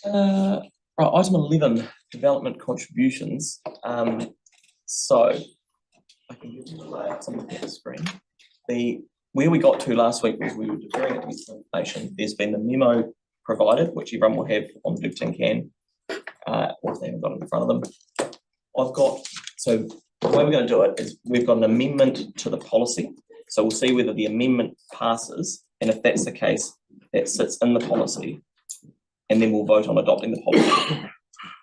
Right, item 11, development contributions. So I can give you the layout on the screen. Where we got to last week was we were deferring it to this information. There's been the memo provided, which everyone will have on the tin can, or if they haven't got it in front of them. So the way we're going to do it is we've got an amendment to the policy. So we'll see whether the amendment passes, and if that's the case, that sits in the policy, and then we'll vote on adopting the policy.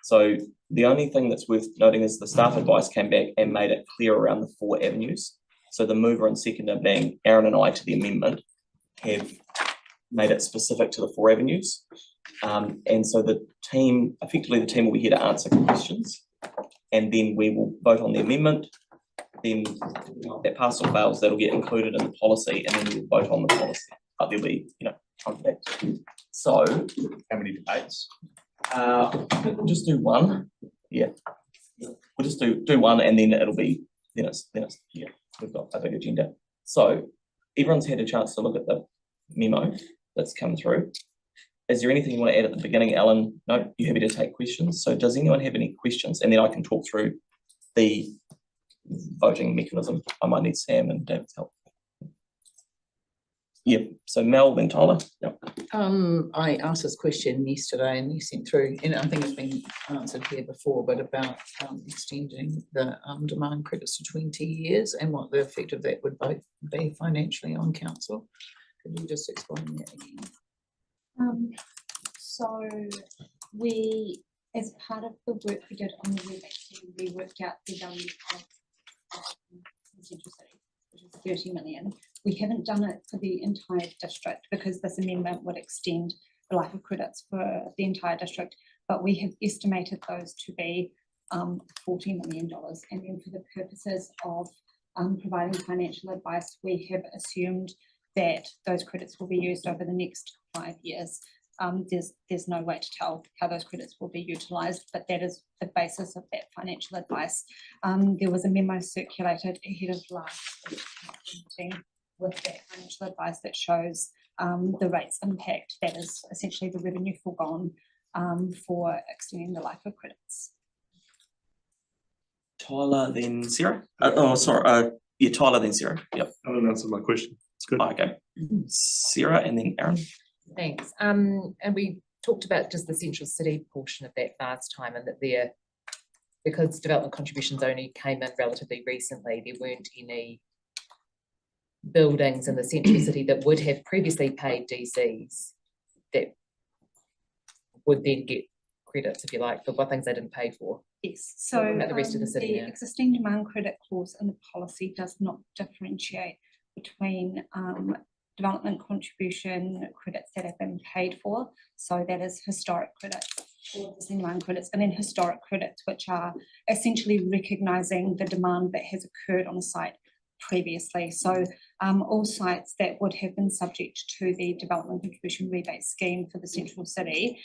So the only thing that's worth noting is the staff advice came back and made it clear around the 4 avenues. So the mover and seconder, being Aaron and I, to the amendment, have made it specific to the 4 avenues. And so the team will be here to answer questions, and then we will vote on the amendment. Then that pass or fails, that'll get included in the policy, and then we'll vote on the policy. But there'll be, time for that. So how many debates? We'll just do one. Yeah, we'll just do one, and then it'll be we've got a big agenda. So everyone's had a chance to look at the memo that's come through. Is there anything you want to add at the beginning, Alan? No, you're happy to take questions. So does anyone have any questions? And then I can talk through the voting mechanism. I might need Sam and David's help. Yeah, so Mel, then Tyler. Yep. I asked this question yesterday and you sent through, and I think it's been answered here before, but about extending the demand credits to 20 years and what the effect of that would both be financially on council. Could you just explain that again? So we, as part of the work we did on the rebate, we worked out the value of Central City, which is 30 million. We haven't done it for the entire district because this amendment would extend the life of credits for the entire district, but we have estimated those to be $40 million. And then for the purposes of providing financial advice, we have assumed that those credits will be used over the next 5 years. There's no way to tell how those credits will be utilised, but that is the basis of that financial advice. There was a memo circulated ahead of last meeting with that financial advice that shows the rates impact, that is essentially the revenue foregone for extending the life of credits. Tyler, then Sarah. Tyler, then Sarah. Yep. I haven't answered my question. It's good. Okay. Sarah, and then Aaron. Thanks. And we talked about just the Central City portion of that last time, and that because development contributions only came in relatively recently, there weren't any buildings in the Central City that would have previously paid DCs that would then get credits, if you like, for what things they didn't pay for. Yes, so about the rest of the city the existing demand credit clause in the policy does not differentiate between development contribution credits that have been paid for. So that is historic credits, or existing demand credits, and then historic credits, which are essentially recognising the demand that has occurred on the site previously. So all sites that would have been subject to the development contribution rebate scheme for the Central City,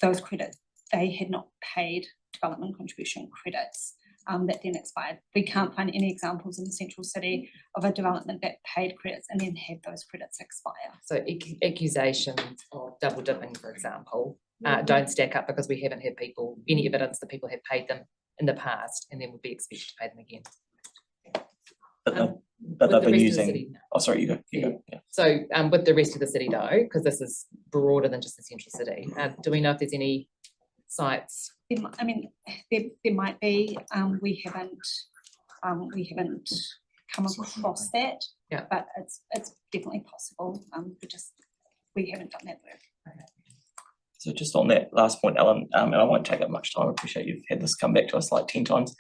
those credits, they had not paid development contribution credits that then expired. We can't find any examples in the Central City of a development that paid credits and then had those credits expire. So accusations of double dipping, for example, don't stack up because we haven't had any evidence that people have paid them in the past and then would be expected to pay them again. But they've been using. Oh, sorry, you go. Yeah. So with the rest of the city, though, because this is broader than just the Central City, do we know if there's any sites? There might be. We haven't come across that. Yeah. But it's definitely possible. We haven't done that work. Okay. So just on that last point, Alan, and I won't take up much time. I appreciate you've had this come back to us like 10 times.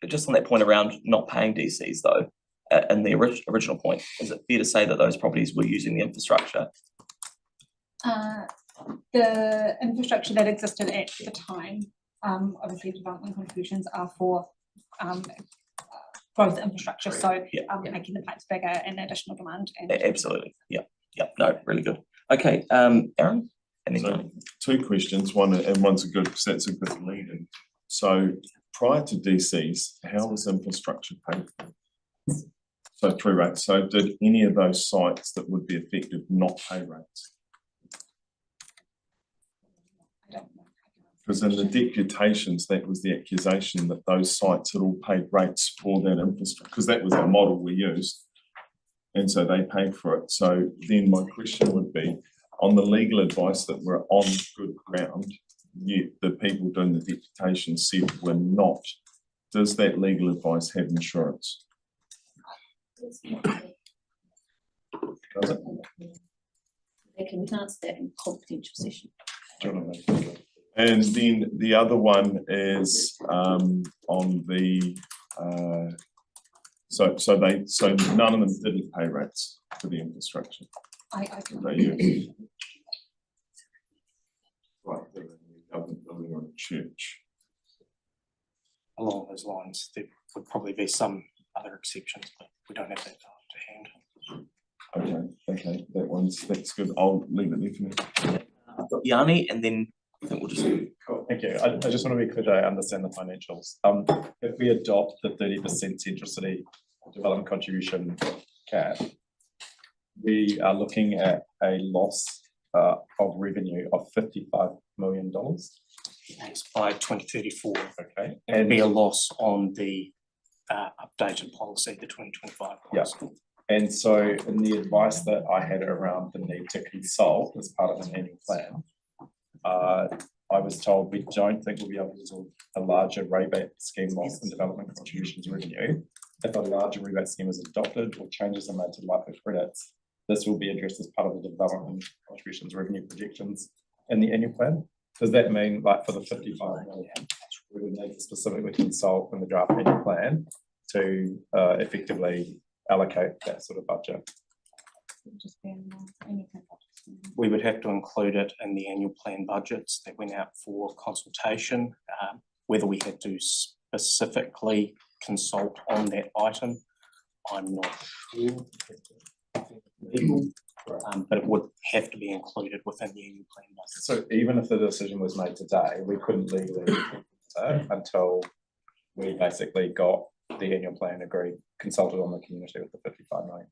Just on that point around not paying DCs though, and the original point, is it fair to say that those properties were using the infrastructure? The infrastructure that existed at the time, obviously development contributions are for growth infrastructure, so making the pipes bigger and additional demand. Absolutely, yeah, no, really good. Okay, Aaron, and then so 2 questions. One's a good, that's a good lead in. So prior to DCs, how was infrastructure paid for? So through rates. So did any of those sites that would be affected not pay rates? Because in the deputations, that was the accusation that those sites had all paid rates for that infrastructure, because that was our model we used. And so they paid for it. So then my question would be, on the legal advice that we're on good ground, yet the people doing the deputation said we're not. Does that legal advice have insurance? Does it? They can answer that in confidential session. And then the other one is on the so none of them didn't pay rates for the infrastructure. I can. They used. Right, they're in the government building or a church. Along those lines, there would probably be some other exceptions, but we don't have that to hand. Okay, that's good. I'll leave it there for me. I've got Yanni, and then I think we'll just. Cool, thank you. I just want to be clear that I understand the financials. If we adopt the 30% Central City development contribution cap, we are looking at a loss of revenue of $55 million. That's by 2034. Okay. It'd be a loss on the updated policy, the 2025 policy. And so in the advice that I had around the need to consult as part of an annual plan, I was told we don't think we'll be able to resolve a larger rebate scheme loss and development contributions revenue. If a larger rebate scheme is adopted or changes are made to life of credits, this will be addressed as part of the development contributions revenue projections in the annual plan. Does that mean, like, for the 55 million, we would need to specifically consult in the draft annual plan to effectively allocate that sort of budget? We would have to include it in the annual plan budgets that went out for consultation. Whether we had to specifically consult on that item, I'm not sure. Legal, but it would have to be included within the annual plan budget. So even if the decision was made today, we couldn't legally until we basically got the annual plan agreed, consulted on the community with the 55 million.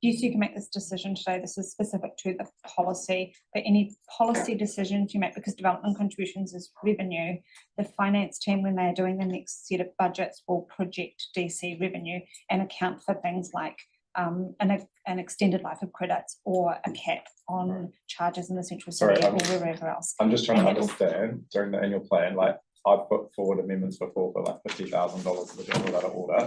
Yes, you can make this decision today. This is specific to the policy, but any policy decisions you make, because development contributions is revenue, the finance team, when they're doing the next set of budgets, will project DC revenue and account for things like an extended life of credits or a cap on charges in the central city or wherever else. I'm just trying to understand during the annual plan, like, I've put forward amendments before for like $50,000 for the general letter order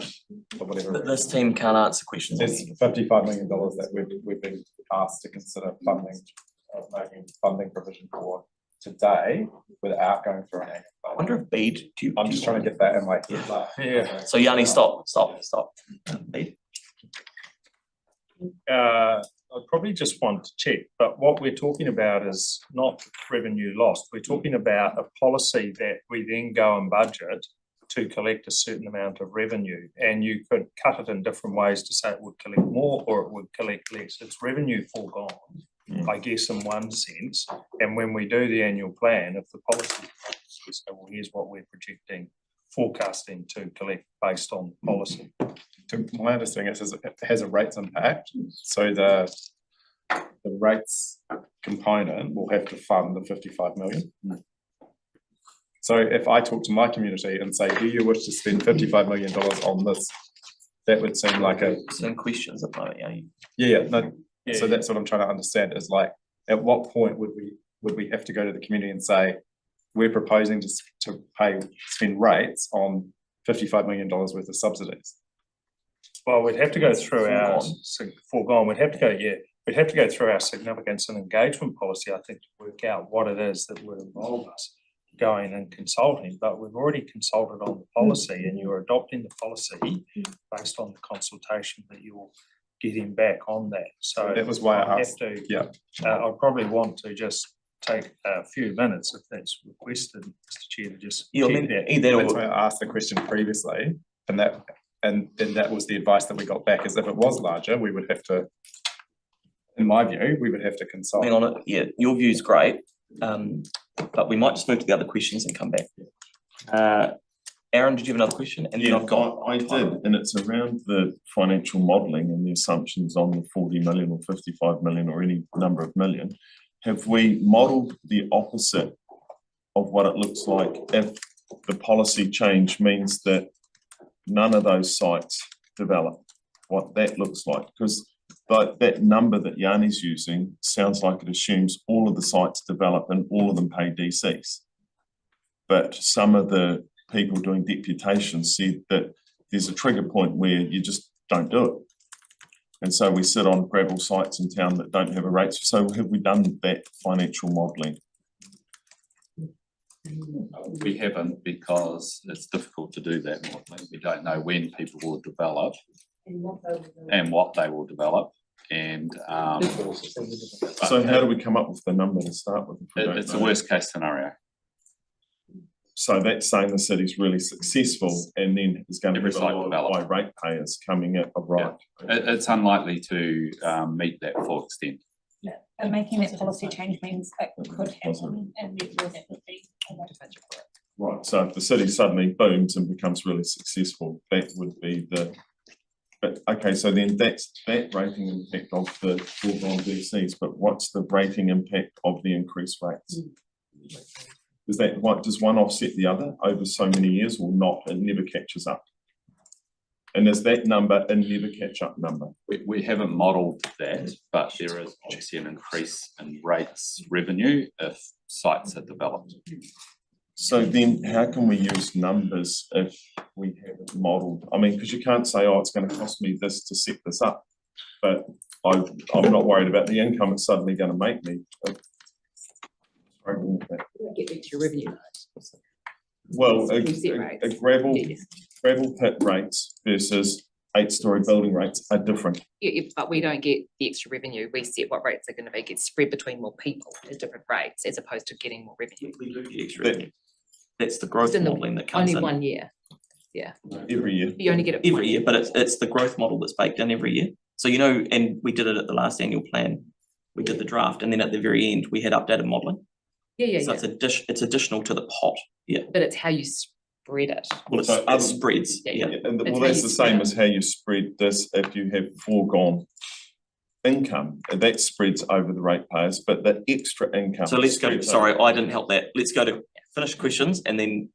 or whatever. But this team can't answer questions. There's $55 million that we've been asked to consider funding, making funding provision for today without going through an annual plan. I wonder if Bede, I'm just trying to get that in my head. Like, Yeah. So Yanni, stop. Bede. I probably just want to check, but what we're talking about is not revenue lost. We're talking about a policy that we then go and budget to collect a certain amount of revenue, and you could cut it in different ways to say it would collect more or it would collect less. It's revenue foregone, I guess, in one sense. And when we do the annual plan, if the policy, we say, well, here's what we're projecting, forecasting to collect based on policy. to my understanding, it has a rates impact. So the rates component will have to fund the 55 million. So if I talk to my community and say, do you wish to spend $55 million on this? That would seem like a... Some questions at the moment, So that's what I'm trying to understand is, like, at what point would we have to go to the community and say, we're proposing to spend rates on $55 million worth of subsidies? Well, we'd have to go through our foregone. We'd have to go through our significance and engagement policy, I think, to work out what it is that would involve us going and consulting. But we've already consulted on the policy, and you're adopting the policy based on the consultation that you're getting back on that. So that was why I asked. I'd probably want to just take a few minutes, if that's requested, Mr. Chair, to just. That's why I asked the question previously, and then that was the advice that we got back, is if it was larger, we would have to, in my view, we would have to consult. Hang on it. Yeah, your view's great. But we might just move to the other questions and come back. Aaron, did you have another question? And yeah, I did, and it's around the financial modelling and the assumptions on the 40 million or 55 million or any number of million. have we modelled the opposite of what it looks like if the policy change means that none of those sites develop, what that looks like? Because that number that Yanni's using sounds like it assumes all of the sites develop and all of them pay DCs. But some of the people doing deputations said that there's a trigger point where you just don't do it. And so we sit on gravel sites in town that don't have a rate. So have we done that financial modelling? We haven't, because it's difficult to do that modelling. We don't know when people will develop and what they will develop. And So how do we come up with the number to start with? it's a worst case scenario. So that's saying the city's really successful and then there's going to be Every a site lot of developed. high ratepayers coming in, right? It's unlikely to meet that full extent. But making that policy change means it could happen and therefore that would be. Right, so if the city suddenly booms and becomes really successful, that would be the, but okay, so then that's that rating impact of the foregone DCs, but what's the rating impact of the increased rates? Is that what, does one offset the other over so many years or not? It never catches up. And is that number a never catch up number? We haven't modelled that, but there is obviously an increase in rates revenue if sites are developed. So then how can we use numbers if we haven't modelled? I mean, because you can't say, oh, it's going to cost me this to set this up. But I'm not worried about the income it's suddenly going to make me. Struggling with that. Get extra revenue. Well, Set rates. a gravel pit rates versus 8-storey building rates are different. Yeah, but we don't get the extra revenue. We set what rates are going to be, get spread between more people at different rates, as opposed to getting more revenue. We do get extra revenue. That's the growth modelling that comes Only in 1 year. Yeah. Every year. You only get it every year, but it's the growth model that's baked in every year. So, you know, and we did it at the last annual plan. We did the draft, and then at the very end, we had updated modelling. Yeah. So it's additional to the pot. Yeah. But it's how you spread it. Well, So it spreads. Yeah. Yeah. And It's well, how that's you the spread same it. as how you spread this if you have foregone income. That spreads over the ratepayers, but the extra income. So let's go. spreads Sorry, over- I didn't help that. Let's go to finish questions, and then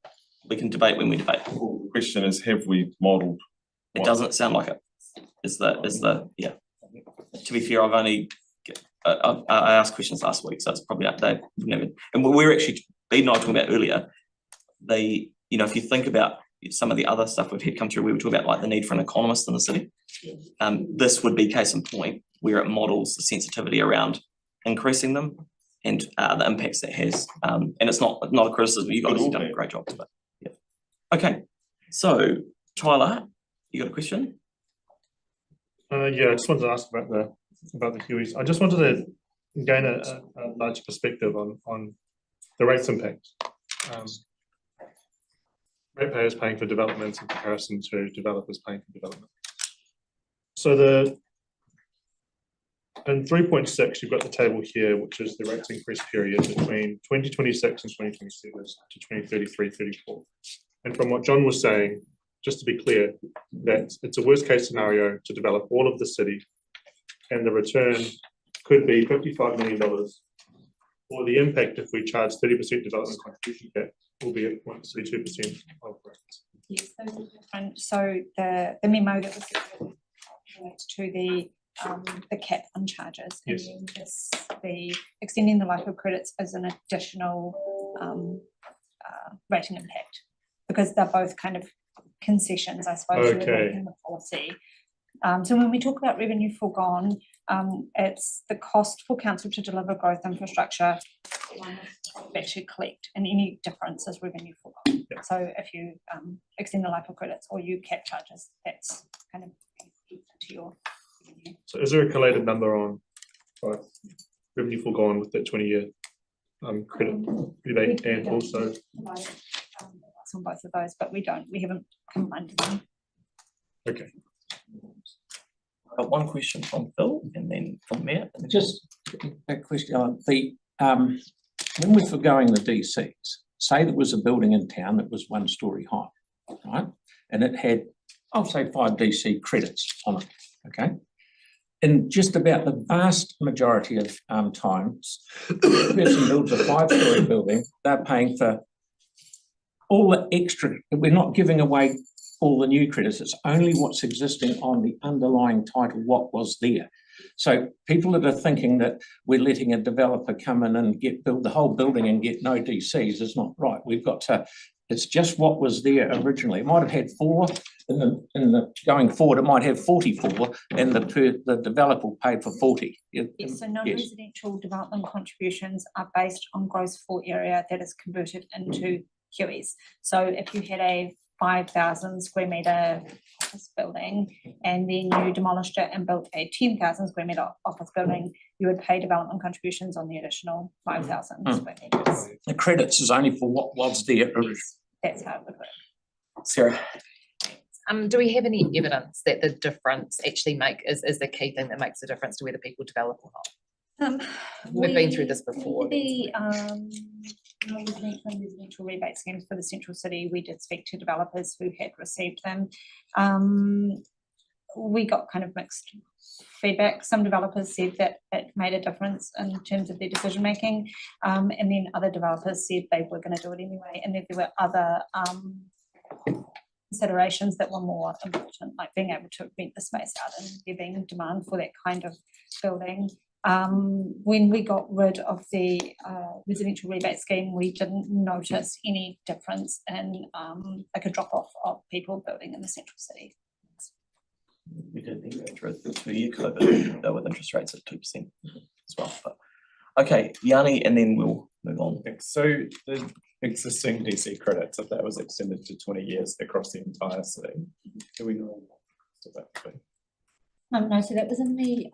we can debate when we debate. The question is, have we modelled? It doesn't sound like it. Is the yeah. To be fair, I've only I asked questions last week, so it's probably they never. And we were actually Eden and I talking about earlier. You know, if you think about some of the other stuff we've had come through, we were talking about like the need for an economist in the city. This would be case in point where it models the sensitivity around increasing them and the impacts that has. And it's not a criticism. You guys have done a great job, but yeah. Okay, so Tyler, you got a question? Yeah, I just wanted to ask about the Hueys. I just wanted to gain a larger perspective on the rates impact. Ratepayers paying for development in comparison to developers paying for development. So in 3.6, you've got the table here, which is the rates increase period between 2026 and 2027 to 2033, 34. And from what John was saying, just to be clear, that it's a worst case scenario to develop all of the city, and the return could be $55 million, or the impact if we charge 30% development contribution cap will be at 0.32% of rates. Yes, those are different. So the memo that was relates to the cap on charges. Yes. And then the extending the life of credits as an additional rating impact, because they're both kind of concessions, I suppose, Okay. in the policy. So when we talk about revenue foregone, it's the cost for council to deliver growth infrastructure actually collect, and any difference is revenue foregone. Yeah. So if you extend the life of credits or you cap charges, that's kind of to your revenue. So is there a collated number on revenue foregone with that 20-year credit rebate, and also On both of those, but we haven't combined them. okay? Got one question from Phil, and then from Matt. And then Just a question on when we're forgoing the DCs, say there was a building in town that was 1 story high, right? And it had, I'll say 5 DC credits on it, okay? in just about the vast majority of times, the person builds a 5-story building, they're paying for all the extra, we're not giving away all the new credits, it's only what's existing on the underlying title, what was there. So people that are thinking that we're letting a developer come in and build the whole building and get no DCs is not right. We've got to, it's just what was there originally. It might have had 4 in the going forward, it might have 44, and the developer paid for 40. Yes, so non-residential development contributions are based on gross floor area that is converted into QEs. So if you had a 5,000 square metre office building and then you demolished it and built a 10,000 square metre office building, you would pay development contributions on the additional 5,000 square metres. The credits is only for what was there originally. That's how it would work. Sarah? Do we have any evidence that the difference actually is the key thing that makes a difference to whether people develop or not? We've been through this before. The residential rebate schemes for the central city, we did speak to developers who had received them. We got kind of mixed feedback. Some developers said that it made a difference in terms of their decision making, and then other developers said they were going to do it anyway, and then there were other considerations that were more important, like being able to rent the space out and there being demand for that kind of building. When we got rid of the residential rebate scheme, we didn't notice any difference in like a drop off of people building in the central city. We did think that through the 2-year COVID, though, with interest rates at 2% as well. But okay, Yanni, and then we'll move on. So the existing DC credits, if that was extended to 20 years across the entire city, do we know what that would be? No, so that was in the,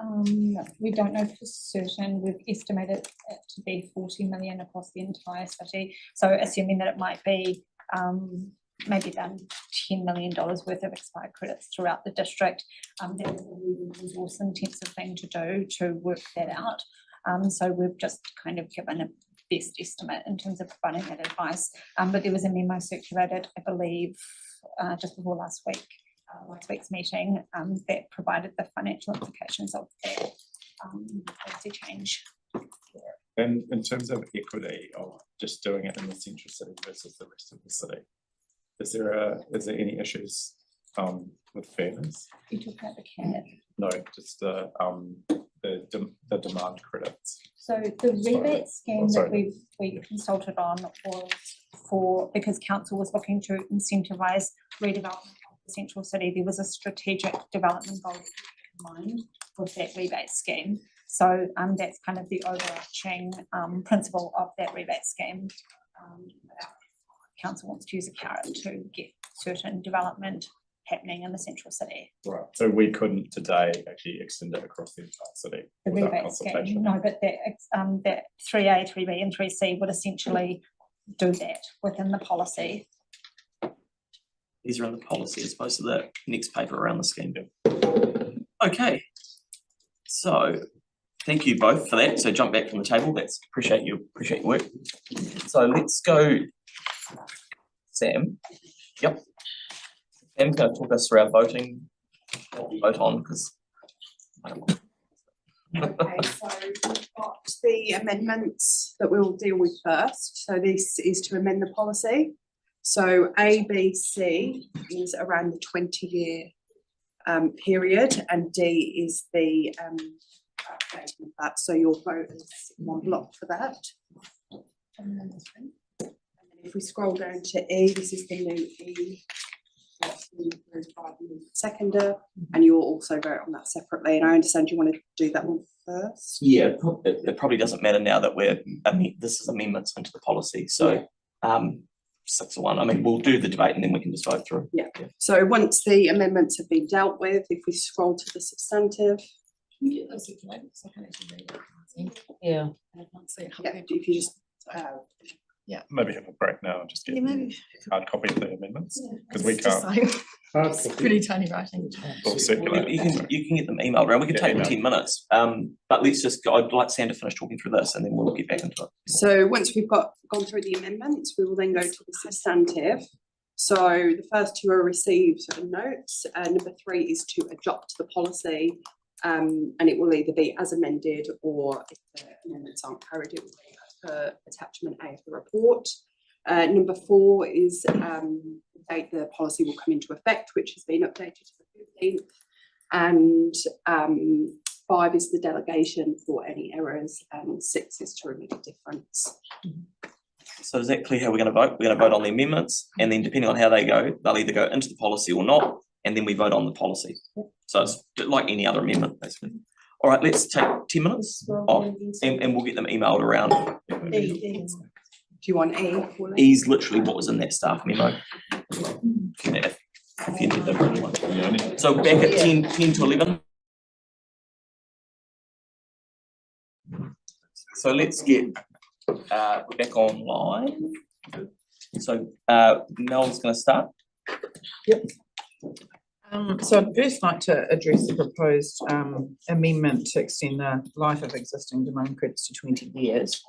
we don't know for certain, we've estimated it to be 40 million across the entire city. So assuming that it might be maybe about $10 million worth of expired credits throughout the district. That is a really resource intensive thing to do to work that out. So we've just kind of given a best estimate in terms of providing that advice. But there was a memo circulated, I believe, just before last week's meeting, that provided the financial implications of that policy change. And in terms of equity of just doing it in the central city versus the rest of the city, is there any issues with fairness? You talk about the CAD. No, just the demand credits. So the rebate scheme that we consulted on was because council was looking to incentivise redevelopment of the central city. There was a strategic development goal in mind with that rebate scheme. So that's kind of the overarching principle of that rebate scheme. Council wants to use a carrot to get certain development happening in the central city. Right. So we couldn't today actually extend it across the entire city. The rebate scheme, no, but that 3A, 3B, and 3C would essentially do that within the policy. These are on the policy as opposed to the next paper around the scheme. Okay. So thank you both for that. So jump back from the table. That's appreciate your work. So let's go, Sam. Yep. Sam's going to talk us through our voting. What we vote on, because I don't want. Okay, so we've got the amendments that we'll deal with first. So this is to amend the policy. So A, B, C is around the 20-year period, and D is the update of that. So your vote is one block for that. And then if we scroll down to E, this is the new E. That's been approved by the seconder, and you will also vote on that separately. And I understand you want to do that one first. Yeah, it probably doesn't matter now that this is amendments into the policy. So 6-1. I mean, we'll do the debate and then we can just vote through. Yeah. So once the amendments have been dealt with, if we scroll to the substantive. Can you get those circulated? So I can actually read it. Yeah. If you just maybe have a break now and just get maybe hard copy of the amendments, because we can't. It's pretty tiny writing. Or circulate. You can get them emailed around. We can take 10 minutes. But let's just go. I'd like Sam to finish talking through this and then we'll get back into it. So once we've gone through the amendments, we will then go to the substantive. So the first two are received notes, and number 3 is to adopt the policy. And it will either be as amended, or if the amendments aren't carried, it will be as per attachment A of the report. Number 4 is the date the policy will come into effect, which has been updated to the 15th. And 5 is the delegation for any errors, and 6 is to remedy difference. So is that clear how we're going to vote? We're going to vote on the amendments, and then depending on how they go, they'll either go into the policy or not, and then we vote on the policy. So it's like any other amendment, basically. All right, let's take 10 minutes off, and we'll get them emailed around. Do you want E? E's literally what was in that staff memo. If you need them. So back at 10 to 11. So let's get back online. So Mel's going to start. Yep. So I'd first like to address the proposed amendment to extend the life of existing domain credits to 20 years.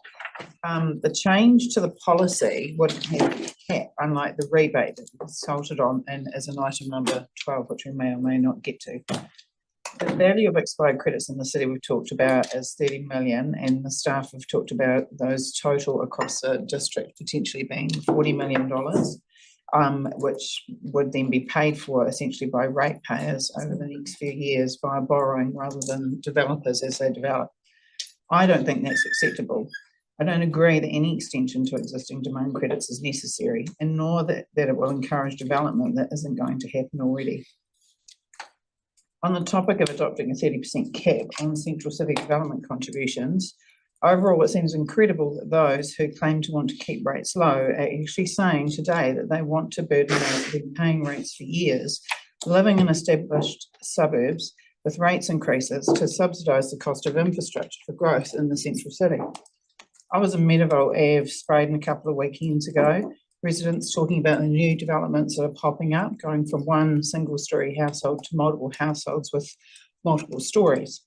The change to the policy wouldn't have a cap, unlike the rebate that we consulted on and as an item number 12, which we may or may not get to. The value of expired credits in the city we've talked about is 30 million, and the staff have talked about those total across the district potentially being $40 million, which would then be paid for essentially by ratepayers over the next few years via borrowing rather than developers as they develop. I don't think that's acceptable. I don't agree that any extension to existing domain credits is necessary, and nor that it will encourage development that isn't going to happen already. On the topic of adopting a 30% cap on central city development contributions, overall it seems incredible that those who claim to want to keep rates low are actually saying today that they want to burden those who've been paying rates for years, living in established suburbs with rates increases to subsidise the cost of infrastructure for growth in the central city. I was in Meadowvale Ave, Spraden, a couple of weekends ago. Residents talking about the new developments that are popping up, going from one single-storey household to multiple households with multiple stories.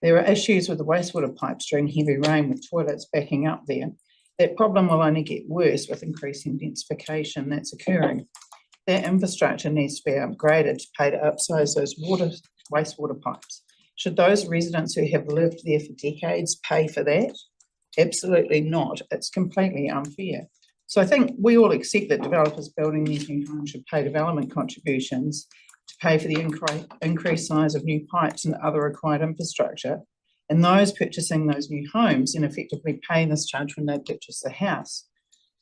There are issues with the wastewater pipes during heavy rain with toilets backing up there. That problem will only get worse with increasing densification that's occurring. That infrastructure needs to be upgraded to pay to upsize those wastewater pipes. Should those residents who have lived there for decades pay for that? Absolutely not. It's completely unfair. So I think we all accept that developers building these new homes should pay development contributions to pay for the increased size of new pipes and other required infrastructure. And those purchasing those new homes then effectively pay this charge when they purchase the house.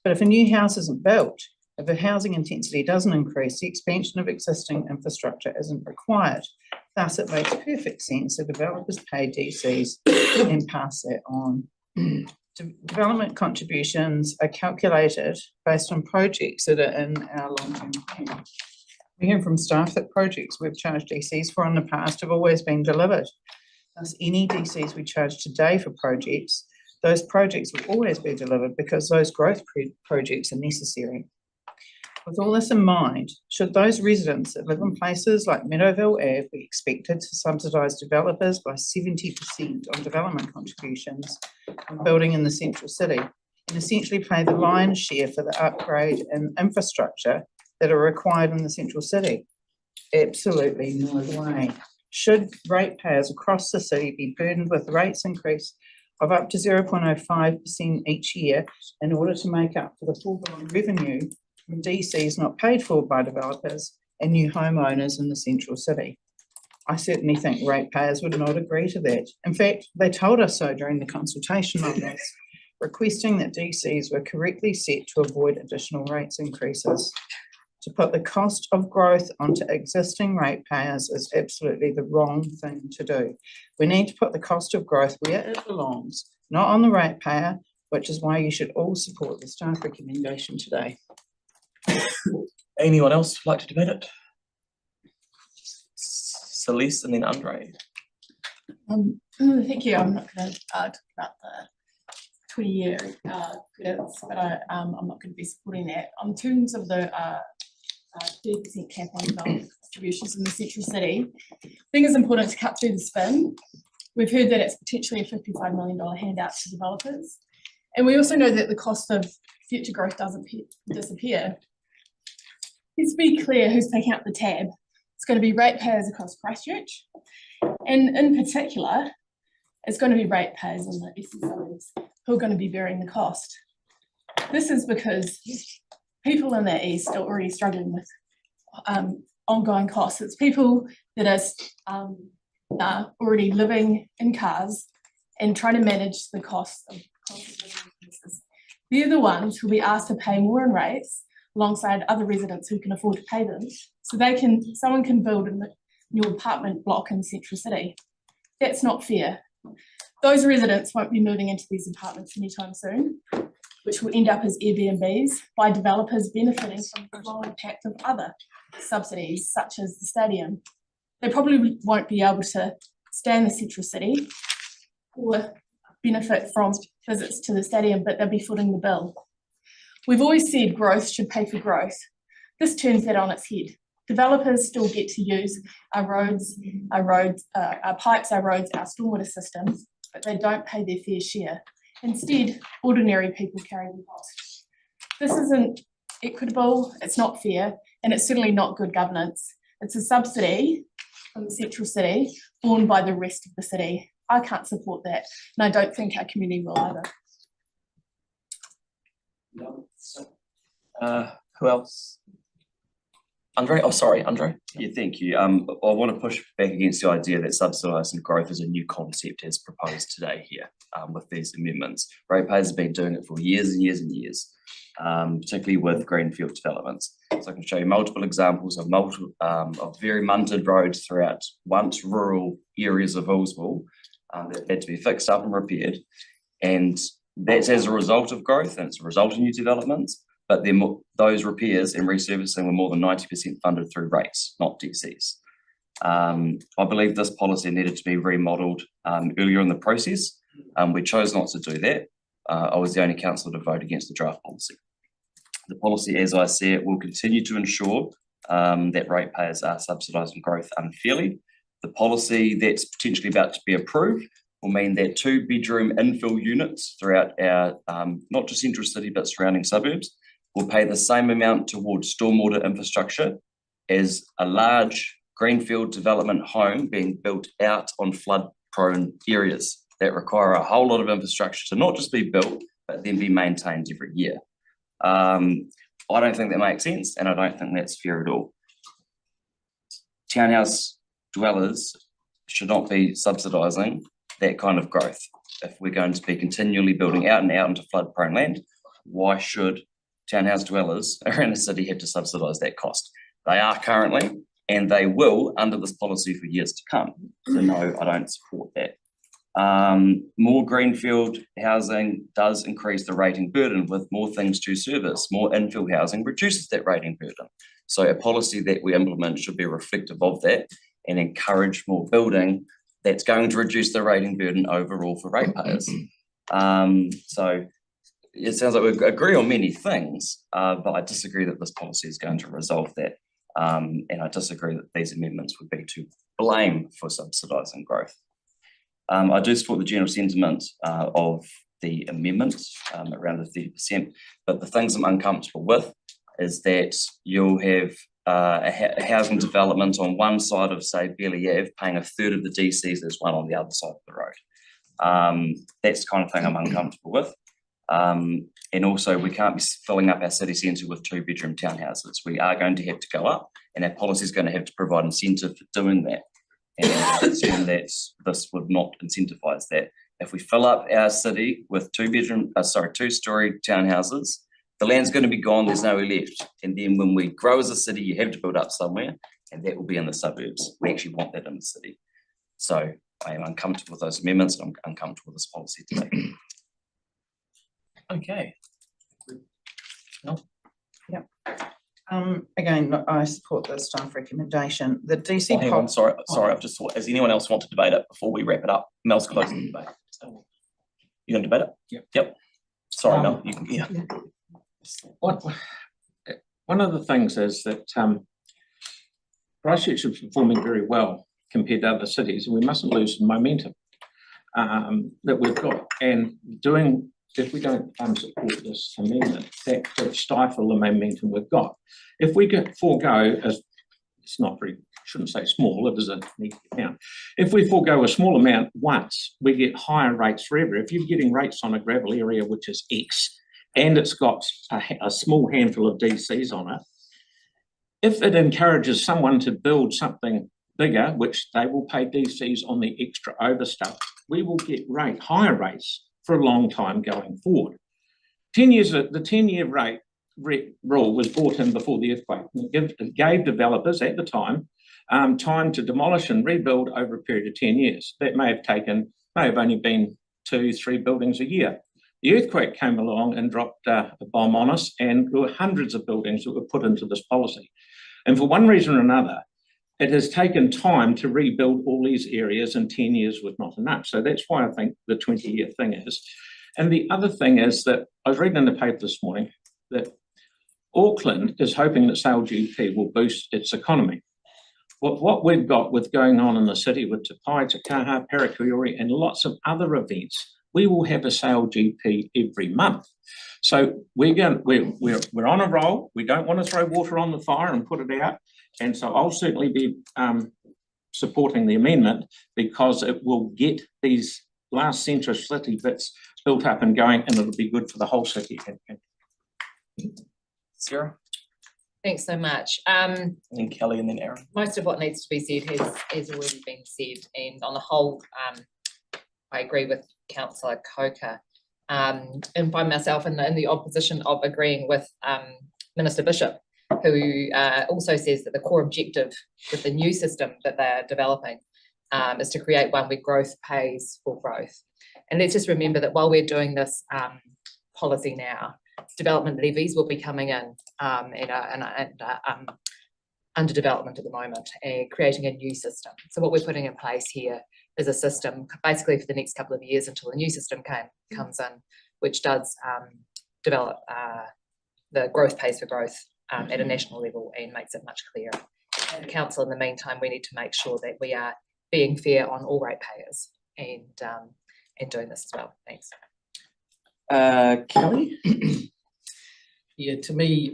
But if a new house isn't built, if the housing intensity doesn't increase, the expansion of existing infrastructure isn't required. Thus, it makes perfect sense that developers pay DCs and pass that on. Development contributions are calculated based on projects that are in our long-term plan. We hear from staff that projects we've charged DCs for in the past have always been delivered. Thus, any DCs we charge today for projects, those projects will always be delivered because those growth projects are necessary. With all this in mind, should those residents that live in places like Meadowvale Ave be expected to subsidise developers by 70% on development contributions on building in the central city and essentially pay the lion's share for the upgrade and infrastructure that are required in the central city? Absolutely no way. Should ratepayers across the city be burdened with rates increase of up to 0.05% each year in order to make up for the foregone revenue from DCs not paid for by developers and new homeowners in the central city? I certainly think ratepayers would not agree to that. In fact, they told us so during the consultation on this, requesting that DCs were correctly set to avoid additional rates increases. To put the cost of growth onto existing ratepayers is absolutely the wrong thing to do. We need to put the cost of growth where it belongs, not on the ratepayer, which is why you should all support the staff recommendation today. Anyone else like to debate it? Celeste and then Andre. Thank you. I'm not going to talk about the 20-year credits, but I'm not going to be supporting that. In terms of the 30% cap on development distributions in the central city, I think it's important to cut through the spin. We've heard that it's potentially a $55 million handout to developers. And we also know that the cost of future growth doesn't disappear. Let's be clear who's picking up the tab. It's going to be ratepayers across Christchurch. And in particular, it's going to be ratepayers in the SSOs who are going to be bearing the cost. This is because people in the east are already struggling with ongoing costs. It's people that are already living in cars and trying to manage the costs of businesses. They're the ones who will be asked to pay more in rates alongside other residents who can afford to pay them, so someone can build a new apartment block in Central City. That's not fair. Those residents won't be moving into these apartments anytime soon, which will end up as Airbnbs by developers benefiting from the flow impact of other subsidies, such as the stadium. They probably won't be able to stay in the Central City or benefit from visits to the stadium, but they'll be footing the bill. We've always said growth should pay for growth. This turns that on its head. Developers still get to use our roads, our pipes, our roads, our stormwater systems, but they don't pay their fair share. Instead, ordinary people carry the cost. This isn't equitable, it's not fair, and it's certainly not good governance. It's a subsidy from the Central City borne by the rest of the city. I can't support that, and I don't think our community will either. Who else? Andre, oh, sorry, Andre. Yeah, thank you. I want to push back against the idea that subsidising growth is a new concept as proposed today here with these amendments. Ratepayers have been doing it for years and years and years, particularly with greenfield developments. So I can show you multiple examples of very munted roads throughout once rural areas of Hillsville that had to be fixed up and repaired. And that's as a result of growth, and it's a result of new developments. But then those repairs and resurfacing were more than 90% funded through rates, not DCs. I believe this policy needed to be remodelled earlier in the process. We chose not to do that. I was the only councillor to vote against the draft policy. The policy, as I see it, will continue to ensure that ratepayers are subsidising growth unfairly. The policy that's potentially about to be approved will mean that 2-bedroom infill units throughout our, not just Central City, but surrounding suburbs, will pay the same amount towards stormwater infrastructure as a large greenfield development home being built out on flood-prone areas that require a whole lot of infrastructure to not just be built, but then be maintained every year. I don't think that makes sense, and I don't think that's fair at all. Townhouse dwellers should not be subsidising that kind of growth. If we're going to be continually building out and out into flood-prone land, why should townhouse dwellers around the city have to subsidise that cost? They are currently, and they will under this policy for years to come. So no, I don't support that. More greenfield housing does increase the rating burden with more things to service. More infill housing reduces that rating burden. So a policy that we implement should be reflective of that and encourage more building that's going to reduce the rating burden overall for ratepayers. So it sounds like we agree on many things, but I disagree that this policy is going to resolve that. And I disagree that these amendments would be to blame for subsidising growth. I do support the general sentiment of the amendment around the 30%, but the things I'm uncomfortable with is that you'll have a housing development on one side of, say, Bailey Ave paying a third of the DCs as one on the other side of the road. That's the kind of thing I'm uncomfortable with. And also we can't be filling up our city centre with 2-bedroom townhouses. We are going to have to go up, and our policy is going to have to provide incentive for doing that. And I'm concerned that this would not incentivise that. If we fill up our city with 2-storey townhouses, the land's going to be gone, there's nowhere left. And then when we grow as a city, you have to build up somewhere, and that will be in the suburbs. We actually want that in the city. So I am uncomfortable with those amendments, and I'm uncomfortable with this policy today. Okay. No. Yep. Again, I support the staff recommendation. The DC. Oh, hang on, sorry, I've just thought, does anyone else want to debate it before we wrap it up? Mel's closing the debate. So, you gonna debate it? Yep. Sorry, Mel, you can, yeah. One of the things is that Christchurch is performing very well compared to other cities, and we mustn't lose the momentum that we've got. And if we don't support this amendment, that could stifle the momentum we've got. If we forego, as it's not very shouldn't say small, it is a neat amount. If we forego a small amount once, we get higher rates forever. If you're getting rates on a gravel area which is X, and it's got a small handful of DCs on it, if it encourages someone to build something bigger, which they will pay DCs on the extra over stuff, we will get higher rates for a long time going forward. 10 years, the 10-year rate rule was brought in before the earthquake. It gave developers at the time time to demolish and rebuild over a period of 10 years. That may have only been 2-3 buildings a year. The earthquake came along and dropped a bomb on us, and there were hundreds of buildings that were put into this policy. And for one reason or another, it has taken time to rebuild all these areas, and 10 years was not enough. So that's why I think the 20-year thing is. And the other thing is that I was reading in the paper this morning that Auckland is hoping that sale GP will boost its economy. What we've got with going on in the city with Te Pai, Te Kaha, Parakiori, and lots of other events, we will have a sale GP every month. So we're on a roll. We don't want to throw water on the fire and put it out. And so I'll certainly be supporting the amendment, because it will get these last centre city bits built up and going, and it'll be good for the whole city. Sarah, Thanks so much. and then Kelly, and then Aaron. Most of what needs to be said has already been said, and on the whole, I agree with Councillor Coker. And by myself in the opposition of agreeing with Minister Bishop, who also says that the core objective with the new system that they're developing is to create one where growth pays for growth. And let's just remember that while we're doing this policy now, development levies will be coming in under development at the moment, and creating a new system. So what we're putting in place here is a system basically for the next couple of years until the new system comes in, which does develop the growth pays for growth at a national level and makes it much clearer. And council, in the meantime, we need to make sure that we are being fair on all ratepayers and doing this as well. Thanks. Kelly? Yeah, to me,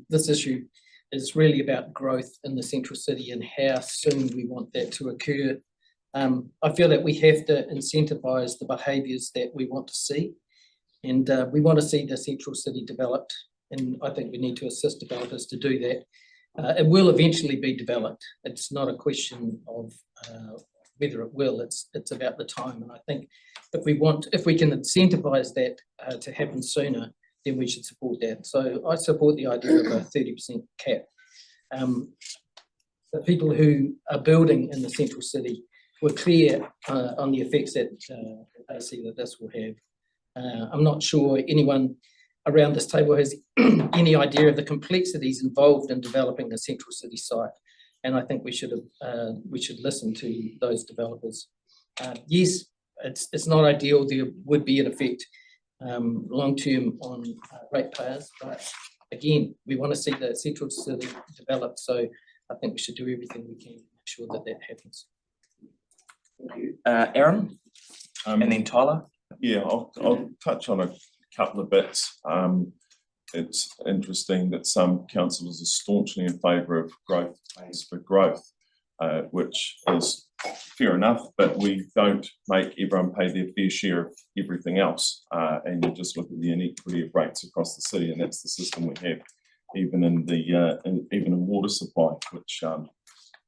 this issue is really about growth in the central city and how soon we want that to occur. I feel that we have to incentivise the behaviours that we want to see, and we want to see the central city developed, and I think we need to assist developers to do that. It will eventually be developed. It's not a question of whether it will, it's about the time. And I think if we can incentivise that to happen sooner, then we should support that. So I support the idea of a 30% cap. The people who are building in the central city were clear on the effects that they see that this will have. I'm not sure anyone around this table has any idea of the complexities involved in developing a central city site. And I think we should listen to those developers. Yes, it's not ideal. There would be an effect long-term on ratepayers, but again, we want to see the central city developed. So I think we should do everything we can to make sure that that happens. Thank you. Aaron, and then Tyler. Yeah, I'll touch on a couple of bits. It's interesting that some councillors are staunchly in favour of growth pays for growth, which is fair enough, but we don't make everyone pay their fair share of everything else. And you just look at the inequity of rates across the city, and that's the system we have, even in the even in water supply, which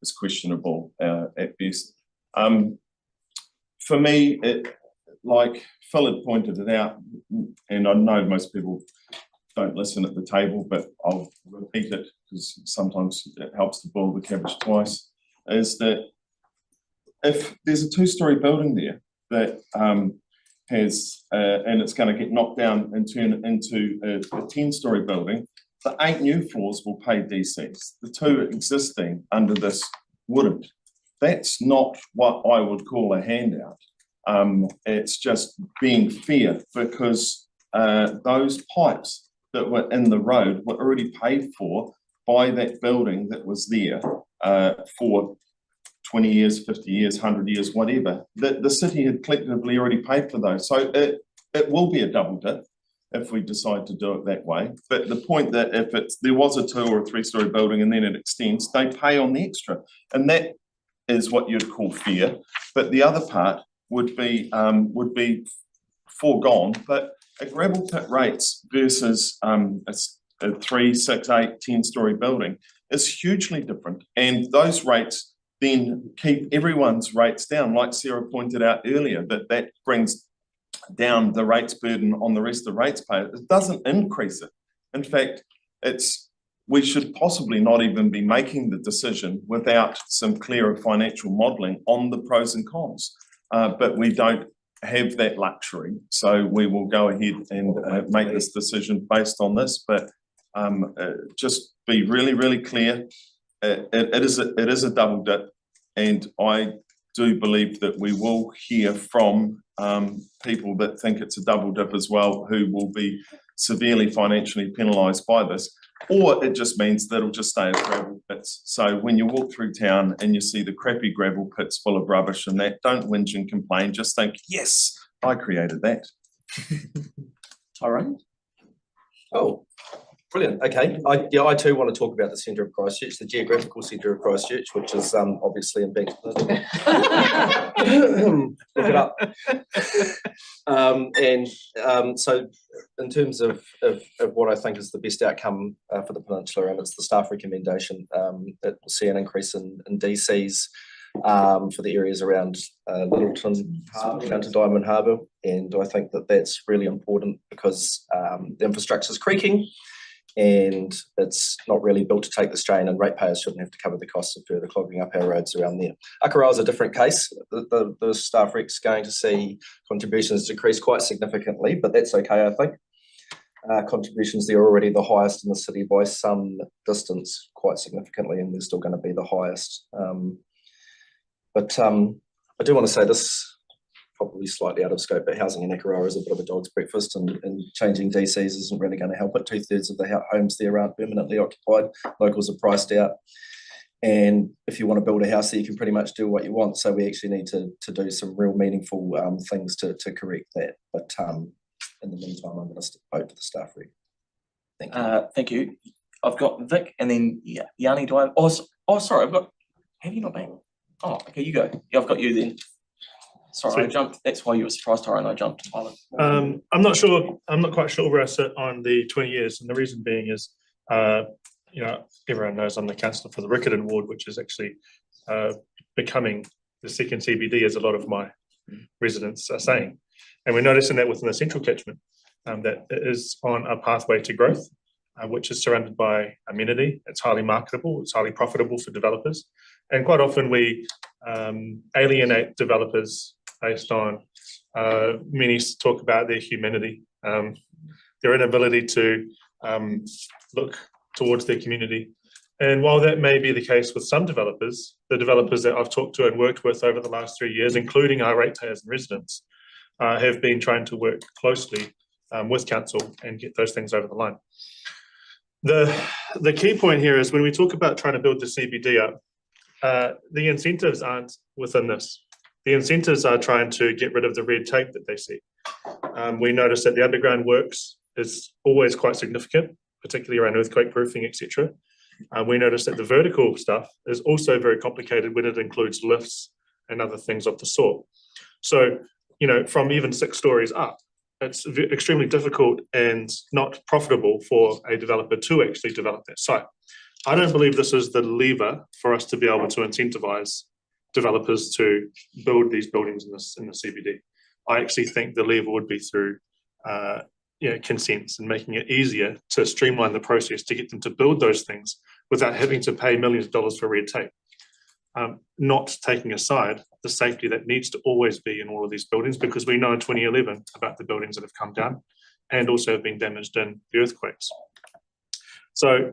is questionable at best. For me, like Phil had pointed it out, and I know most people don't listen at the table, but I'll repeat it because sometimes it helps to boil the cabbage twice, is that if there's a 2-storey building there that has, and it's going to get knocked down and turn into a 10-storey building, the 8 new floors will pay DCs. The 2 existing under this wouldn't. That's not what I would call a handout. It's just being fair, because those pipes that were in the road were already paid for by that building that was there for 20 years, 50 years, 100 years, whatever. The city had collectively already paid for those. So it will be a double dip. if we decide to do it that way. But the point that if there was a 2 or a 3-story building and then it extends, they pay on the extra. And that is what you'd call fair. But the other part would be foregone. But a gravel pit rates versus a 3, 6, 8, 10-story building is hugely different. And those rates then keep everyone's rates down, like Sarah pointed out earlier, that brings down the rates burden on the rest of the rates paid. It doesn't increase it. In fact, we should possibly not even be making the decision without some clearer financial modelling on the pros and cons. But we don't have that luxury, so we will go ahead and make this decision based on this. But just be really, really clear. It is a double dip, and I do believe that we will hear from people that think it's a double dip as well, who will be severely financially penalised by this, or it just means that it'll just stay as gravel pits. So when you walk through town and you see the crappy gravel pits full of rubbish and that, don't whinge and complain, just think, yes, I created that. Tyrone? Oh, brilliant. Okay. I too want to talk about the centre of Christchurch, the geographical centre of Christchurch, which is obviously in Bankstown. Look it up. So in terms of what I think is the best outcome for the peninsula, and it's the staff recommendation, that will see an increase in DCs for the areas around Littleton, down to Diamond Harbour. And I think that that's really important because the infrastructure is creaking and it's not really built to take the strain, and ratepayers shouldn't have to cover the costs of further clogging up our roads around there. Akaroa is a different case. The staff rec's going to see contributions decrease quite significantly, but that's okay, I think. Contributions there are already the highest in the city by some distance, quite significantly, and they're still going to be the highest. But I do want to say this, probably slightly out of scope, but housing in Akaroa is a bit of a dog's breakfast, and changing DCs isn't really going to help it. 2/3 of the homes there aren't permanently occupied. Locals are priced out. And if you want to build a house there, you can pretty much do what you want. So we actually need to do some real meaningful things to correct that. But in the meantime, I'm going to vote for the staff rec. Thank you. Thank you. I've got Vic and then Yanni, do I? Oh, sorry, I've got, have you not been? Oh, okay, you go. Yeah, I've got you then. Sorry, I jumped. That's why you were surprised, Tyrone. I jumped. I'm not sure. I'm not quite sure where I sit on the 20 years, and the reason being is, everyone knows I'm the councillor for the Riccarton ward, which is actually becoming the second CBD, as a lot of my residents are saying, and we're noticing that within the central catchment, that it is on a pathway to growth, which is surrounded by amenity. It's highly marketable. It's highly profitable for developers, and quite often we alienate developers based on many talk about their humanity, their inability to look towards their community. And while that may be the case with some developers, the developers that I've talked to and worked with over the last 3 years, including our ratepayers and residents, have been trying to work closely with council and get those things over the line. The key point here is when we talk about trying to build the CBD up, the incentives aren't within this. The incentives are trying to get rid of the red tape that they see. We notice that the underground works is always quite significant, particularly around earthquake proofing, etc. We notice that the vertical stuff is also very complicated when it includes lifts and other things of the sort. So, from even 6 stories up, it's extremely difficult and not profitable for a developer to actually develop that site. I don't believe this is the lever for us to be able to incentivize developers to build these buildings in the CBD. I actually think the lever would be through consents and making it easier to streamline the process to get them to build those things without having to pay millions of dollars for red tape. Not taking aside the safety that needs to always be in all of these buildings, because we know in 2011 about the buildings that have come down and also have been damaged in the earthquakes. So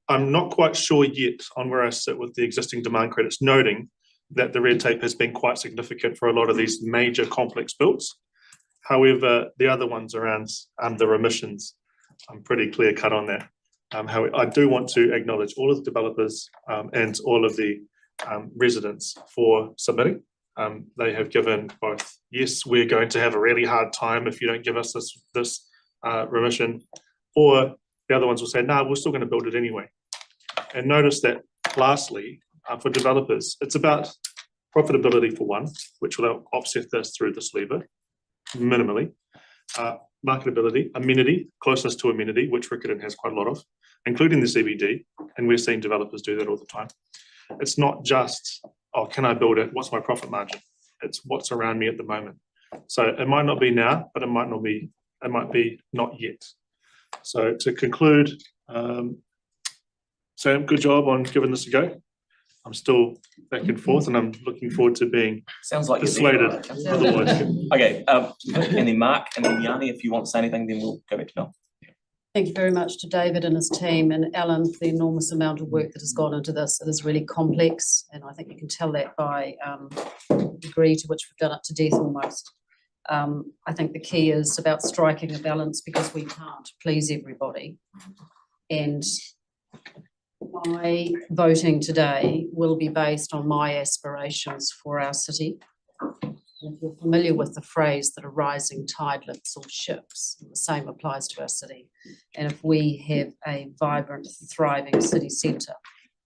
I'm not quite sure yet on where I sit with the existing demand credits, noting that the red tape has been quite significant for a lot of these major complex builds. However, the other ones around the remissions, I'm pretty clear cut on that. I do want to acknowledge all of the developers and all of the residents for submitting. They have given both, yes, we're going to have a really hard time if you don't give us this remission, or the other ones will say, no, we're still going to build it anyway. And notice that lastly, for developers, it's about profitability for one, which will offset this through this lever minimally. Marketability, amenity, closeness to amenity, which Riccarton has quite a lot of, including the CBD, and we're seeing developers do that all the time. It's not just, oh, can I build it? What's my profit margin? It's what's around me at the moment. So it might not be now, but it might be not yet. So to conclude, Sam, good job on giving this a go. I'm still back and forth, and I'm looking forward to being Sounds like persuaded otherwise. Okay, and then Mark, and then Yanni, if you want to say anything, then we'll go back to Mel. Thank you very much to David and his team, and Alan for the enormous amount of work that has gone into this. It is really complex, and I think you can tell that by the degree to which we've done it to death almost. I think the key is about striking a balance, because we can't please everybody. And my voting today will be based on my aspirations for our city. And if you're familiar with the phrase that a rising tide lifts all ships, the same applies to our city. And if we have a vibrant, thriving city centre,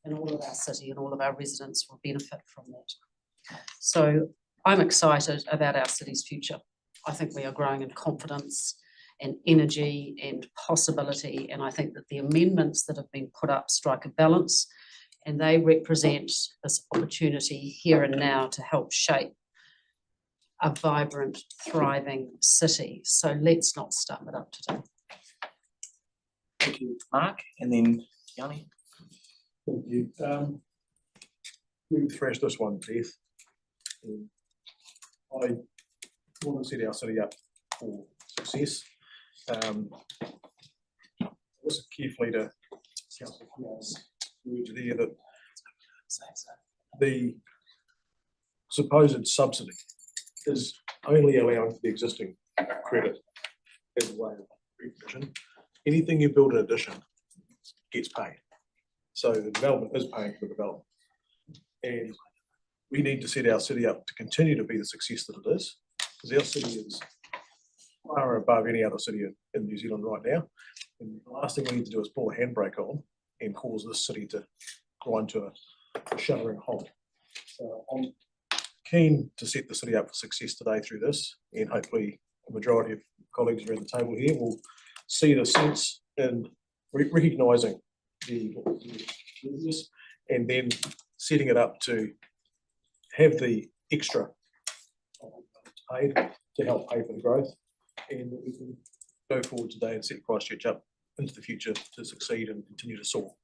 then all of our city and all of our residents will benefit from that. So I'm excited about our city's future. I think we are growing in confidence and energy and possibility, and I think that the amendments that have been put up strike a balance, and they represent this opportunity here and now to help shape a vibrant, thriving city. So let's not start it up today. Thank you, Mark, and then Yanni. Thank you. We thrash this one, Beth. I want to set our city up for success. Listen carefully to there that the supposed subsidy is only allowing for the existing credit as a way of recognition. Anything you build in addition gets paid. So the development is paying for the development. And we need to set our city up to continue to be the success that it is, because our city is far above any other city in New Zealand right now. And the last thing we need to do is pull a handbrake on and cause this city to grind to a shuddering halt. So I'm keen to set the city up for success today through this, and hopefully the majority of colleagues around the table here will see the sense in recognising the business and then setting it up to have the extra paid to help pay for the growth, and that we can go forward today and set Christchurch up into the future to succeed and continue to soar.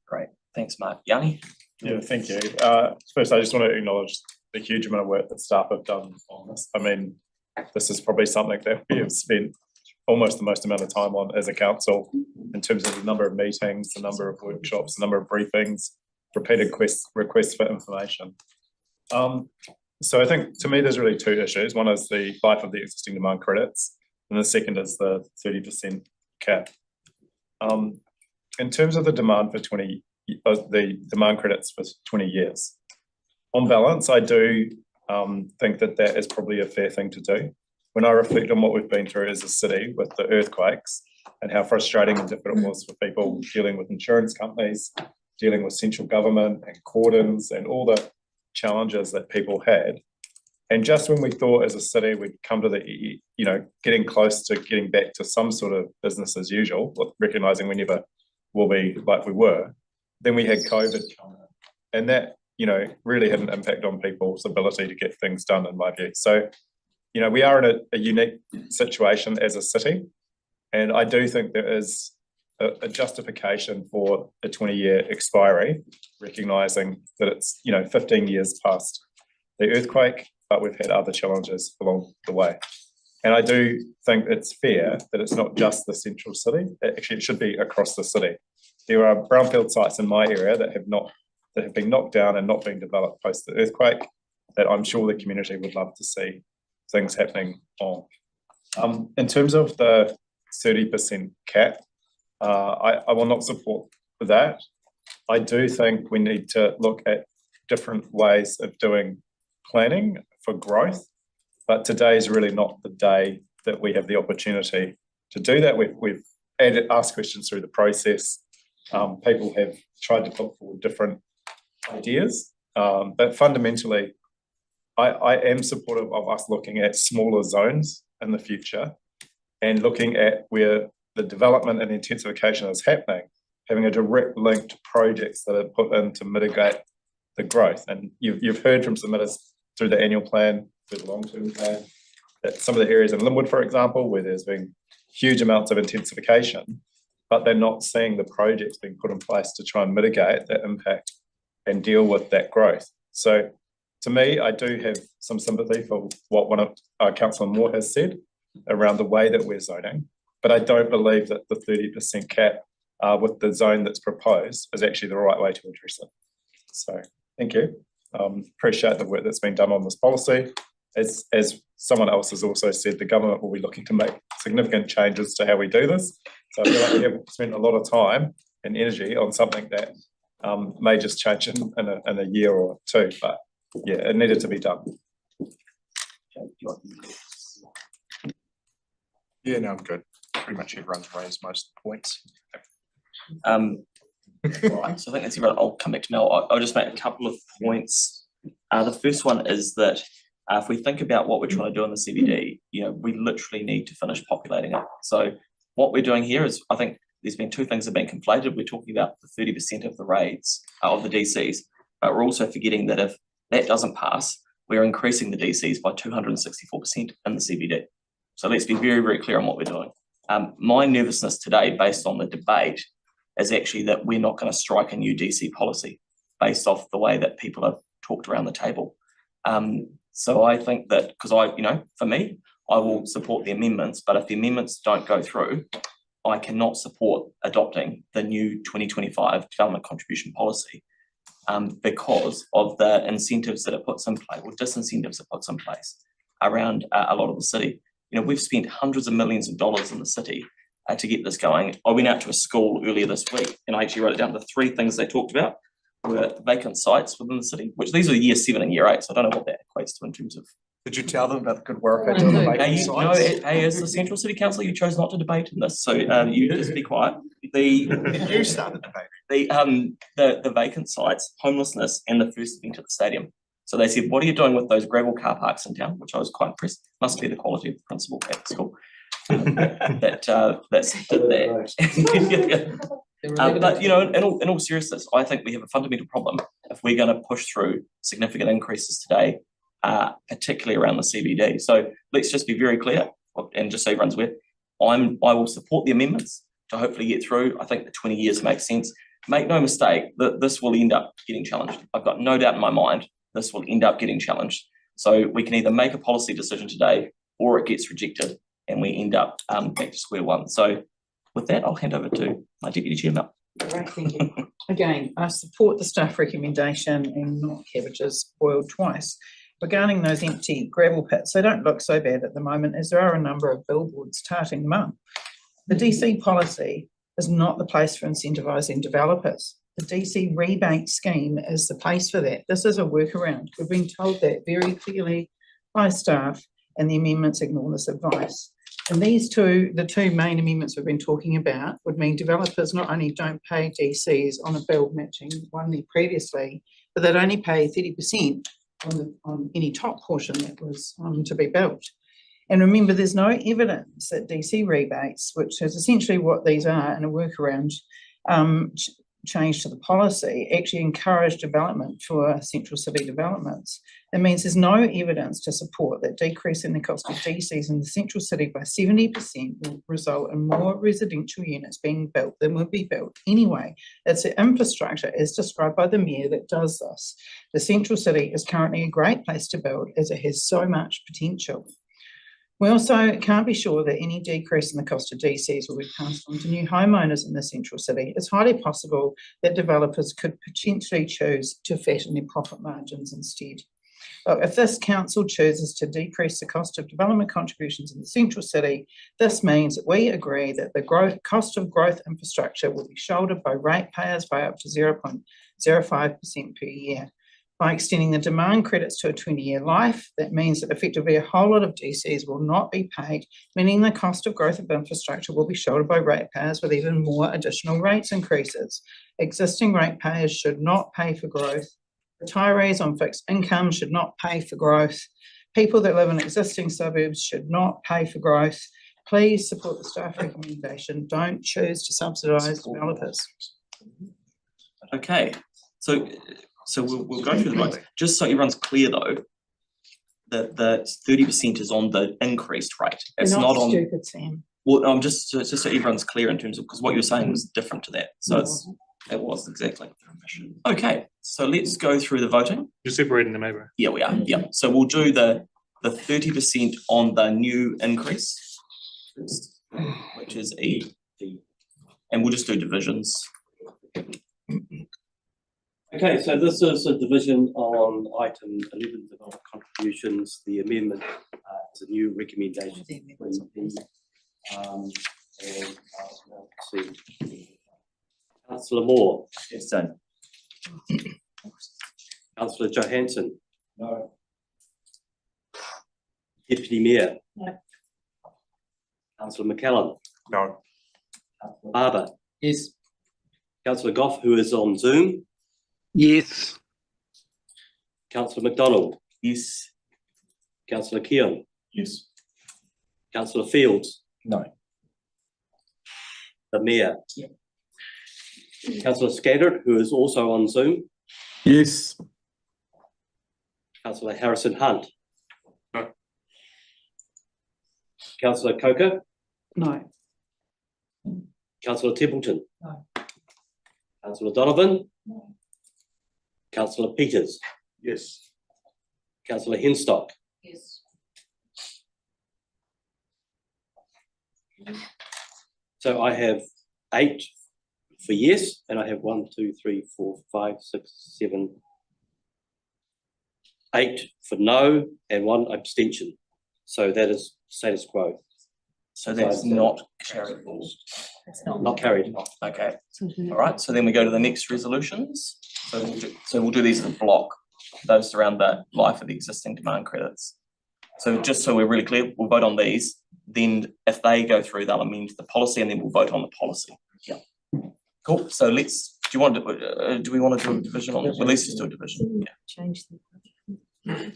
Great, thanks, Mark. Yanni? Yeah, thank you. First, I just want to acknowledge the huge amount of work that staff have done on this. I mean, this is probably something that we have spent almost the most amount of time on as a council, in terms of the number of meetings, the number of workshops, the number of briefings, repeated requests for information. So I think, to me, there's really two issues. One is the life of the existing demand credits, and the second is the 30% cap. In terms of the demand for the demand credits for 20 years, on balance, I do think that that is probably a fair thing to do. When I reflect on what we've been through as a city with the earthquakes and how frustrating and difficult it was for people dealing with insurance companies, dealing with central government and cordons and all the challenges that people had. And just when we thought as a city we'd come to the, getting close to getting back to some sort of business as usual, recognising we never will be like we were, then we had COVID come in. And that, really had an impact on people's ability to get things done, in my view. So, we are in a unique situation as a city. And I do think there is a justification for a 20-year expiry, recognising that it's 15 years past the earthquake, but we've had other challenges along the way. And I do think it's fair that it's not just the central city. Actually, it should be across the city. There are brownfield sites in my area that have been knocked down and not being developed post the earthquake that I'm sure the community would love to see things happening on. In terms of the 30% cap, I will not support that. I do think we need to look at different ways of doing planning for growth, but today is really not the day that we have the opportunity to do that. We've asked questions through the process. People have tried to put forward different ideas, but fundamentally, I am supportive of us looking at smaller zones in the future and looking at where the development and intensification is happening, having a direct link to projects that are put in to mitigate the growth. And you've heard from submitters through the annual plan, through the long-term plan, that some of the areas in Linwood, for example, where there's been huge amounts of intensification, but they're not seeing the projects being put in place to try and mitigate that impact and deal with that growth. So to me, I do have some sympathy for what one of Councillor Moore has said around the way that we're zoning, but I don't believe that the 30% cap with the zone that's proposed is actually the right way to address it. So thank you. Appreciate the work that's been done on this policy. As someone else has also said, the government will be looking to make significant changes to how we do this. So I feel like we have spent a lot of time and energy on something that may just change in a year or two, but yeah, it needed to be done. Yeah, no, I'm good. Pretty much everyone's raised most of the points. Right, so I think that's everyone. I'll come back to Mel. I'll just make a couple of points. The first one is that if we think about what we're trying to do in the CBD, we literally need to finish populating it. So what we're doing here is, I think there's been two things that have been conflated. We're talking about the 30% of the raids of the DCs, but we're also forgetting that if that doesn't pass, we're increasing the DCs by 264% in the CBD. So let's be very, very clear on what we're doing. My nervousness today, based on the debate, is actually that we're not going to strike a new DC policy based off the way that people have talked around the table. So I think that, because for me, I will support the amendments, but if the amendments don't go through, I cannot support adopting the new 2025 development contribution policy because of the incentives that it puts in place, or disincentives it puts in place around a lot of the city. We've spent hundreds of millions of dollars in the city to get this going. I went out to a school earlier this week and I actually wrote it down. The three things they talked about were vacant sites within the city, which these are year 7 and year 8, so I don't know what that equates to in terms of. Did you tell them about the good work I do on the vacant sites? Hey, as the Central City Council, you chose not to debate in this, so you just be quiet. You started debating. The vacant sites, homelessness, and the first event at the stadium. So they said, what are you doing with those gravel car parks in town? Which I was quite impressed. Must be the quality of the principal at the school. That's did that. But in all seriousness, I think we have a fundamental problem if we're going to push through significant increases today, particularly around the CBD. So let's just be very clear, and just so everyone's aware, I will support the amendments to hopefully get through. I think the 20 years makes sense. Make no mistake that this will end up getting challenged. I've got no doubt in my mind this will end up getting challenged. So we can either make a policy decision today or it gets rejected and we end up back to square one. So with that, I'll hand over to my Deputy Chair, Mel. Right, thank you. Again, I support the staff recommendation and not cabbages boiled twice. Regarding those empty gravel pits, they don't look so bad at the moment as there are a number of billboards tarting them up. The DC policy is not the place for incentivising developers. The DC rebate scheme is the place for that. This is a workaround. We've been told that very clearly by staff, and the amendments ignore this advice. And the two main amendments we've been talking about would mean developers not only don't pay DCs on a bill matching one there previously, but they'd only pay 30% on any top portion that was to be built. And remember, there's no evidence that DC rebates, which is essentially what these are in a workaround change to the policy, actually encourage development for central city developments. It means there's no evidence to support that decreasing the cost of DCs in the central city by 70% will result in more residential units being built than would be built anyway. It's the infrastructure as described by the Mayor that does this. The central city is currently a great place to build as it has so much potential. We also can't be sure that any decrease in the cost of DCs will be passed on to new homeowners in the central city. It's highly possible that developers could potentially choose to fatten their profit margins instead. Look, if this council chooses to decrease the cost of development contributions in the central city, this means that we agree that the cost of growth infrastructure will be shouldered by ratepayers by up to 0.05% per year. By extending the demand credits to a 20-year life, that means that effectively a whole lot of DCs will not be paid, meaning the cost of growth of infrastructure will be shouldered by ratepayers with even more additional rates increases. Existing ratepayers should not pay for growth. Retirees on fixed income should not pay for growth. People that live in existing suburbs should not pay for growth. Please support the staff recommendation. Don't choose to subsidise developers. Okay, so we'll go through the votes, just so everyone's clear though, that the 30% is on the increased rate. It's You're not on. stupid, Sam. Well, I'm just so everyone's clear in terms of, because what you're saying was different to that. So it was exactly. Okay, so let's go through the voting. You're separating them over. Yeah, we are. Yeah. So we'll do the 30% on the new increase, which is E, and we'll just do divisions. Okay, so this is a division on item 11, development contributions. The amendment is a new recommendation. And let's see. Councillor Moore. Yes, done. Councillor Johansson. No. Deputy Mayor. No. Councillor McCallum. No. Councillor Barber. Yes. Councillor Goff, who is on Zoom. Yes. Councillor McDonald. Yes. Councillor Keon. Yes. Councillor Fields. No. The Mayor. Yeah. Councillor Scandrett, who is also on Zoom. Yes. Councillor Harrison Hunt. No. Councillor Coker. No. Councillor Templeton. No. Councillor Donovan. No. Councillor Peters. Yes. Councillor Henstock. Yes. So I have 8 for yes, and I have 1, 2, 3, 4, 5, 6, 7, 8 for no, and 1 abstention. So that is status quo. So that's not carried. Not carried. Okay. All right. So then we go to the next resolutions. So we'll do these as a block. Those around the life of the existing demand credits. So just so we're really clear, we'll vote on these. Then if they go through, they'll amend the policy, and then we'll vote on the policy. Yeah. Cool. So let's. Do we want to do a division on this? Well, let's just do a division. Yeah. Change the.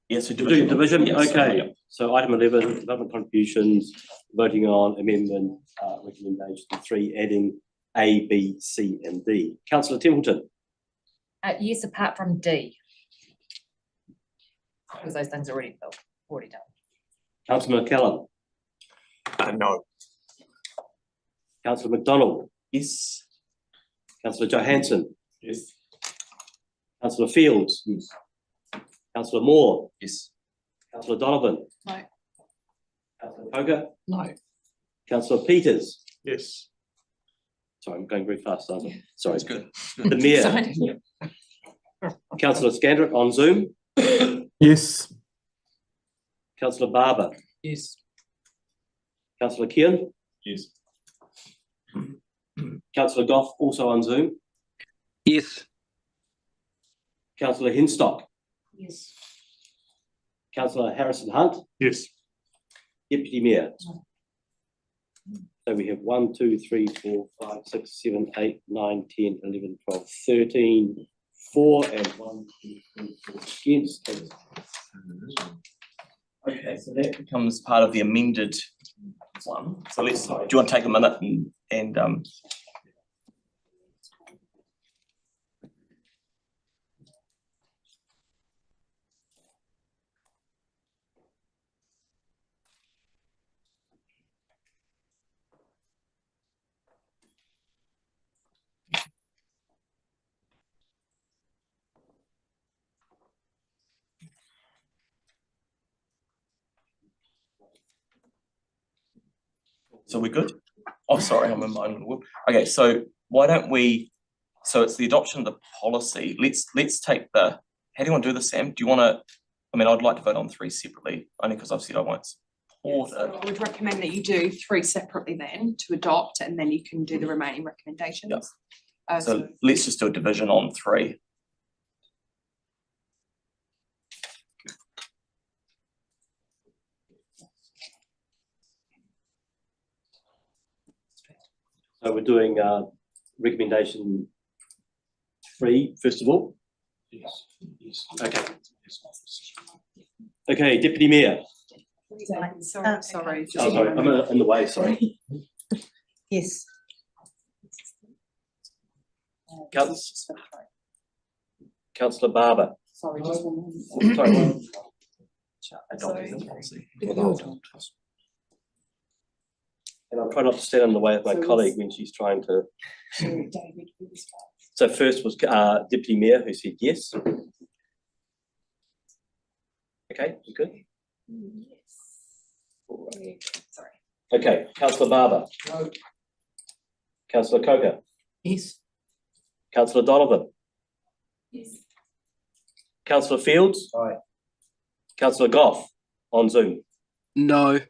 Yeah. So Division. Yes. Okay. Yeah. So item 11, development contributions, voting on amendment recommendation 3, adding A, B, C, and D. Councillor Templeton. Yes, apart from D. Because those things are already done. Councillor McCallum. No. Councillor McDonald. Yes. Councillor Johansson. Yes. Councillor Fields. Yes. Councillor Moore. Yes. Councillor Donovan. No. Councillor Coker. No. Councillor Peters. Yes. Sorry, I'm going very fast, aren't I? Sorry. That's good. The Mayor. Councillor Scandrett on Zoom. Yes. Councillor Barber. Yes. Councillor Keon. Yes. Councillor Goff also on Zoom. Yes. Councillor Henstock. Yes. Councillor Harrison Hunt. Yes. Deputy Mayor. So we have 1, 2, 3, 4, 5, 6, 7, 8, 9, 10, 11, 12, 13, 4, and 1, 2, 3, 4 against. Okay, so that becomes part of the amended one. So let's. Do you want to take a minute and so we're good? Oh, sorry, I'm in my own whoop. Okay, so why don't we, so it's the adoption of the policy. Let's take the, how do you want to do this, Sam? Do you want to, I mean, I'd like to vote on 3 separately, only because obviously I won't support it. I would recommend that you do 3 separately then to adopt, and then you can do the remaining recommendations. So let's just do a division on 3. So we're doing recommendation 3 first of all. Yes. Okay. Okay, Deputy Mayor. Sorry. Oh, sorry, I'm in the way, sorry. Yes. Councillor Barber. Sorry, just one Sorry. And I'll try not to stand in the way of my colleague when she's trying to. So first was Deputy Mayor who said yes. Okay, you good? Sorry. Okay, Councillor Barber. No. Councillor Coker. Yes. Councillor Donovan. Yes. Councillor Fields. Aye. Councillor Goff on Zoom. No.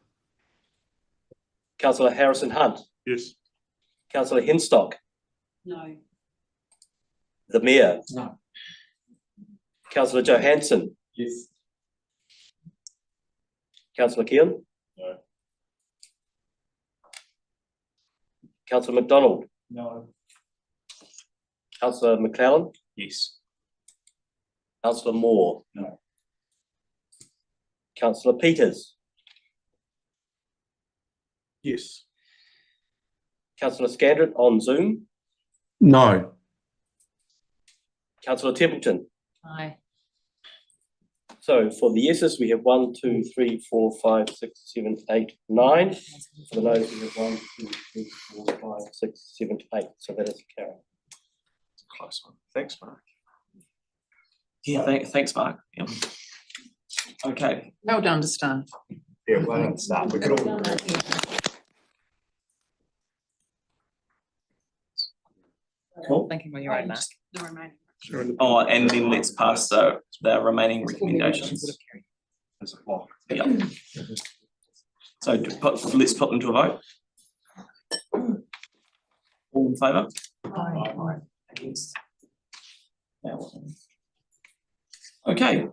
Councillor Harrison Hunt. Yes. Councillor Henstock. No. The Mayor. No. Councillor Johansson. Yes. Councillor Keelan. No. Councillor McDonald. No. Councillor McClellan. Yes. Councillor Moore. No. Councillor Peters. Yes. Councillor Scandrett on Zoom. No. Councillor Templeton. Aye. So for the yeses, we have 1, 2, 3, 4, 5, 6, 7, 8, 9. For the noes, we have 1, 2, 3, 4, 5, 6, 7, 8. So that is a carry. Close one. Thanks, Mark. Yeah, thanks, Mark. Yep. Okay, Well done to staff. Yeah, well done, staff. We could all. cool. Thank you for your own, Mark. The remaining. Oh, and then let's pass the remaining recommendations. As a block. Yeah. So let's put them to a vote. All in favour? Aye. Against? Okay.